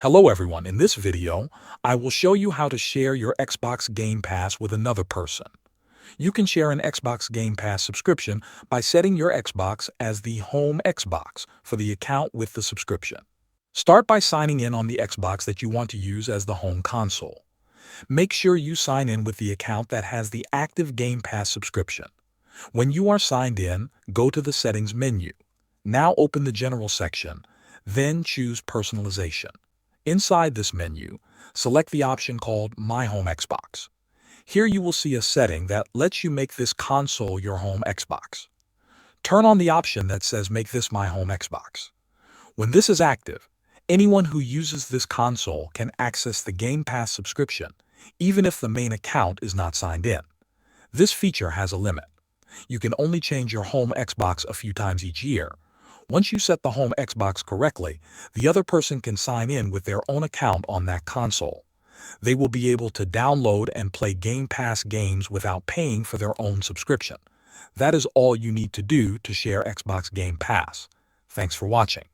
Hello everyone, in this video, I will show you how to share your Xbox Game Pass with another person. You can share an Xbox Game Pass subscription by setting your Xbox as the home Xbox for the account with the subscription. Start by signing in on the Xbox that you want to use as the home console. Make sure you sign in with the account that has the active Game Pass subscription. When you are signed in, go to the Settings menu. Now open the General section, then choose Personalization. Inside this menu, select the option called My Home Xbox. Here you will see a setting that lets you make this console your home Xbox. Turn on the option that says Make this my home Xbox. When this is active, anyone who uses this console can access the Game Pass subscription, even if the main account is not signed in. This feature has a limit. You can only change your home Xbox a few times each year. Once you set the home Xbox correctly, the other person can sign in with their own account on that console. They will be able to download and play Game Pass games without paying for their own subscription. That is all you need to do to share Xbox Game Pass. Thanks for watching.